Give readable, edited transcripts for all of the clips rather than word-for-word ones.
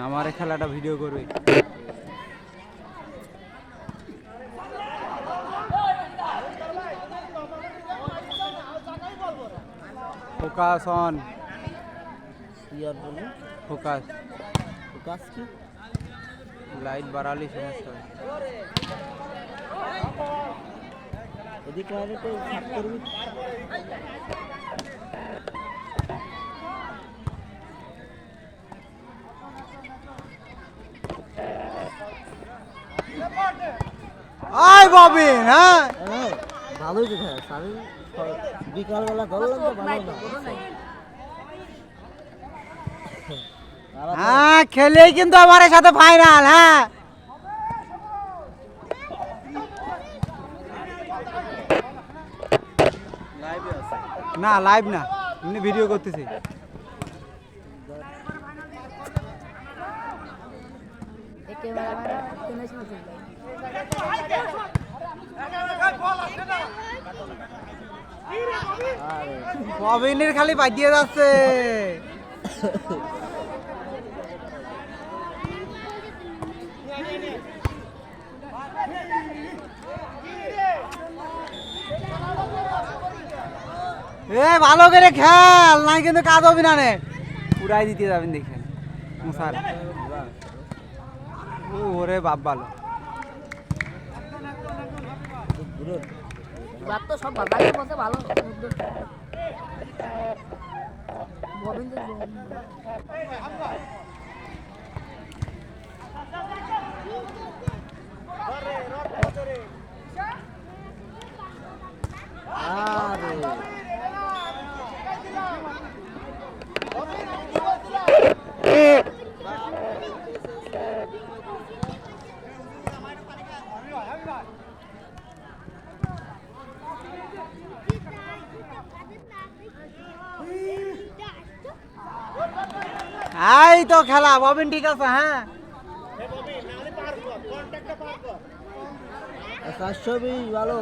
আমার এই খেলাটা ভিডিও করবে। Focus on. ইয়ার বলে ফোকাস। ফোকাস কি? লাইট বাড়ালে সমস্যা হয়। এদিকে আরে তো সাত করবি। আয় ববিন, হ্যাঁ ভালোই তো ভাই, আমি বিকালবেলা ধরলাম তো ভালো না। হ্যাঁ খেলেই কিন্তু আমার সাথে ফাইনাল। হ্যাঁ না লাইভ না, এমনি ভিডিও করতেছি। ববিনের খালি বাজিয়ে যাচ্ছে। এ ভালো করে খেল, নাই কিন্তু কাজ হবে না, পুরাই দিতে যাবেন দেখেন মুসার। ওরে বাপ ভালো। তো সব বাবাই বলতে ভালো। এই তো খেলা, ববিন ঠিক আছে। হ্যাঁ ভালো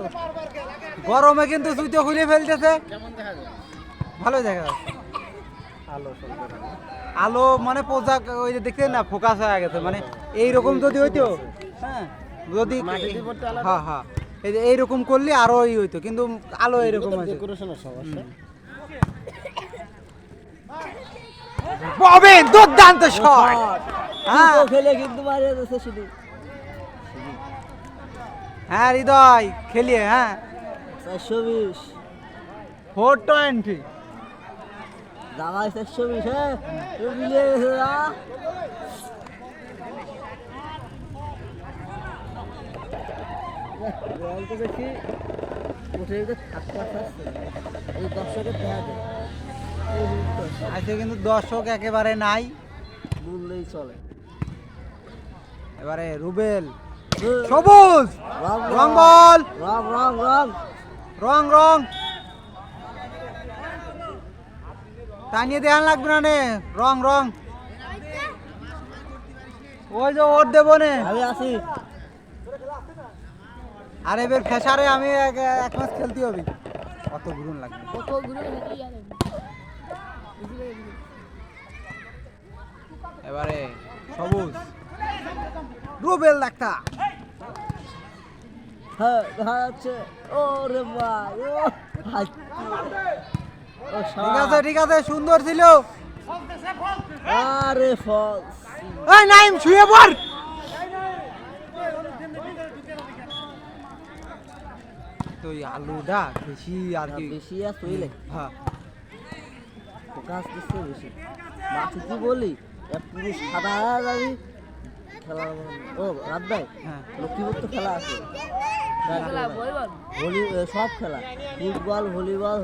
গরমে কিন্তু জুতো খুলে ফেলতেছে। ভালো দেখা যাচ্ছে। আলো মানে পোশাক ওই যে দেখছেন না, ফোকাস হয়ে গেছে। মানে এইরকম যদি হইতো, হ্যাঁ যদি হ্যাঁ হ্যাঁ এইরকম করলে আরো ই হইতো, কিন্তু আলো এরকম আছে। ববিন দুর্দান্ত শট। হ্যাঁ খেলে কিন্তু মারিয়ে দিচ্ছে শুধু। হ্যাঁ হৃদয় খেলিয়ে। হ্যাঁ 420 420 জামাই 420। হ্যাঁ মিলিয়ে গেছে না। বলতে দেখি উঠে থাকতে পারছে এই দর্শকের দেখা যায়। আজকে কিন্তু দর্শক একেবারে নাই, বললেই চলে। এবারে রুবেল সবুজ রং বল, রং রং রং রং রং টানিয়ে দেওয়া লাগবে না নে। রং রং ওই যে ওর দেবো নে। আমি আছি। আর এবার ফেসারে আমি এক মাস খেলতে হবে। কত ঘুরুন লাগবে, কত ঘুরে এবারে সবুজ রুবেল ডাক্তার। হ্যাঁ দেখা যাচ্ছে। ও রে ভাই, ও ঠিক আছে ঠিক আছে, সুন্দর ছিল। আরে ফলস। এই নাইম শুয়ে পড়। তো আলুটা বেশি আর কি, বেশি আর তুইলে হ্যাঁ ফোকাস দিচ্ছে বেশি। বাকি কি বলি, পুরুষ সাদা যাবি খেলা। ও রাত ভাই, হ্যাঁ লক্ষ্মীপুর তো খেলা আছে। সব খেলা, ফুটবল, ভলিবল,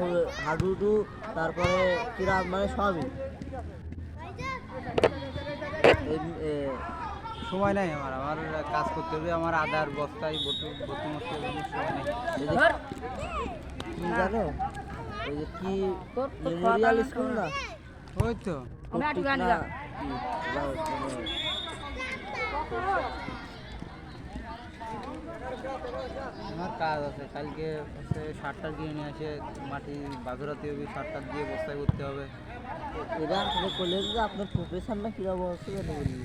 হাডুডু, তারপরে ক্রীড়া, মানে সবই। সময় নাই আমার, আমার কাজ করতে হবে। আমার আদার বস্তায় বতু মস্ত সময় নাই। কি জানো ওই যে কি মেমোরিয়াল স্কুল না, ওই তো আমার কাজ আছে, কালকে হচ্ছে সারটার কিনে নিয়ে আসে মাটি বাজুরাতে হবে, সারটার দিয়ে বস্তায় করতে হবে। এটা আসলে করলে যে আপনার প্রফেশন না কিরকম হচ্ছে জানি বলি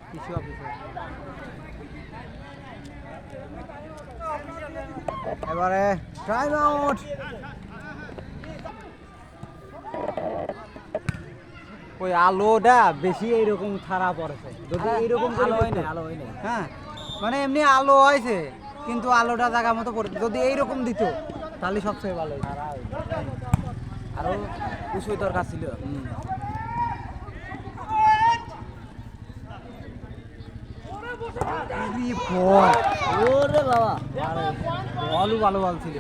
কৃষি অফিসার। এবারে টাইম আউট। ওই আলোটা বেশি এইরকম খারাপ পড়েছে, যদি এইরকম আলো হয় না আলো হয় না হ্যাঁ মানে এমনি আলো হয়েছে কিন্তু আলোটা জায়গা মতো পড়ে, যদি এইরকম দিত তাহলে সবচেয়ে ভালো হতো। আরো উঁচু দরকার ছিল। ওরে বাবা বলও ভালো বল ছিল।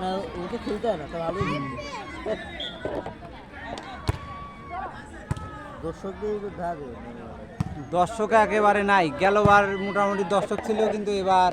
না ওকে খেলতে হয় না তো ভালোই দর্শকদের উপর ধার দর্শক একেবারে নাই, গেলবার মোটামুটি দর্শক ছিল কিন্তু এবার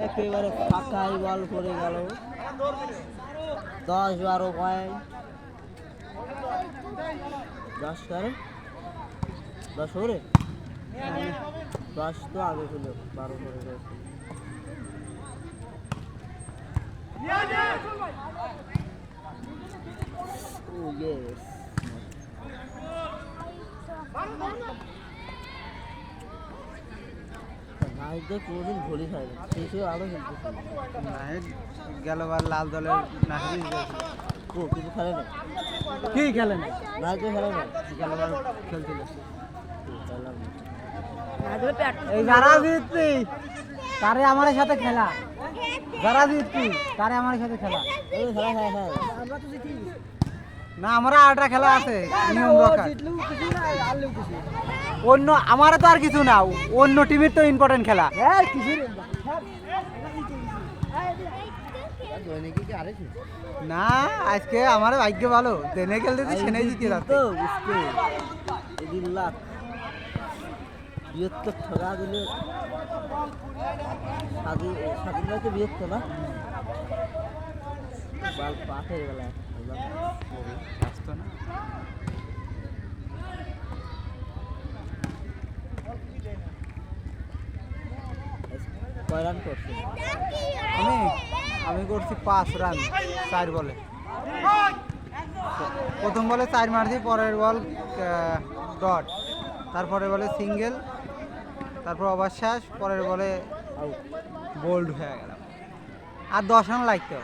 একেবারে ফাঁকাই বল করে গেল 10-12 পয়েন্ট 10 করে 10 ওরে 10 তো আগে ছিল 12 করে গেছে ও ইয়েস নাইটে কোনোদিন ভুলি খায় না সে আরো খেলতেছে গেলবার লাল দলের নাহিদ ও কিছু খেলে না কি খেলে না, নাইটে খেলে না গেলবার খেলছিল। প্যাট এই যারা জিততি তারে আমার সাথে খেলা, যারা জিততি তারে আমার সাথে খেলা। এই খেলা খেলা খেলা আমরা তো জিতি না আমরা আরেকটা খেলা আছে নিয়ম রক্ষা, অন্য আমারও তো আর কিছু না, অন্য টিমের তো ইম্পর্টেন্ট খেলা। হ্যাঁ কিছু দৈনিকে কি আরেছে না আজকে আমার ভাগ্য ভালো, দেনে খেলতে সেনে জিতে যাচ্ছে। তো বুঝতে এদিন লাখ 72 টাকা দিলে স্বাধীন ভাইকে 72 না বাল পাঠের বেলা আসতো না। কয় রান করছে আমি আমি করছি 5 রান 4 বলে। প্রথম বলে 4 মারছি, পরের বল ডট, তারপরে বলে সিঙ্গেল, তারপর অবশ্বাস, পরের বলে আউট বোল্ড হয়ে গেলাম। আর 10 রান লাগতো,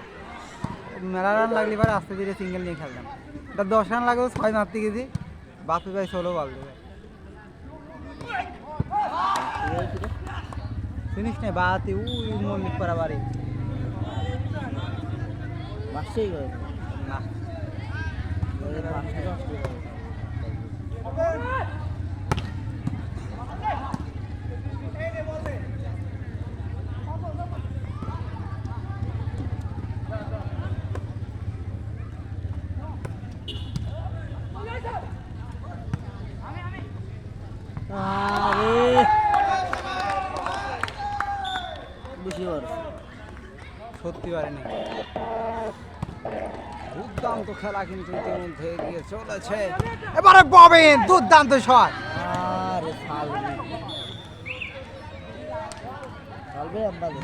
মেলা রান লাগলে এবার আস্তে ধীরে সিঙ্গেল নিয়ে খেলতাম। তা 10 রান লাগবে 6 মারতে গেছি, বাপি ভাই 16 বল দেবে। চিনিস না বাতি উই মল্লিক পাড়া বাড়ি মাসেই গেল না। সত্যি পারেনি, দুর্দান্ত খেলা কিন্তু ইতিমধ্যে এগিয়ে চলেছে। এবারে ববিন দুর্দান্ত শট,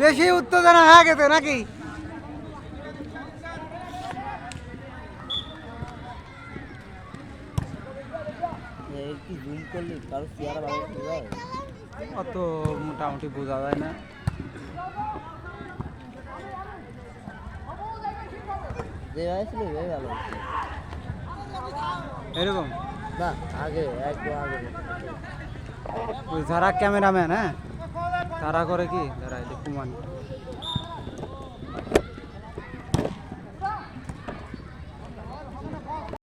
বেশি উত্তেজনা হয়ে গেছে নাকি? কি জুম করলি কারো চেয়ার ভালো যায় অত মোটামুটি বোঝা যায় না। যে ছিল ভালো এরকম না আগে একদম আগে ওই যারা ক্যামেরাম্যান, হ্যাঁ তারা করে কি, যারা কুমান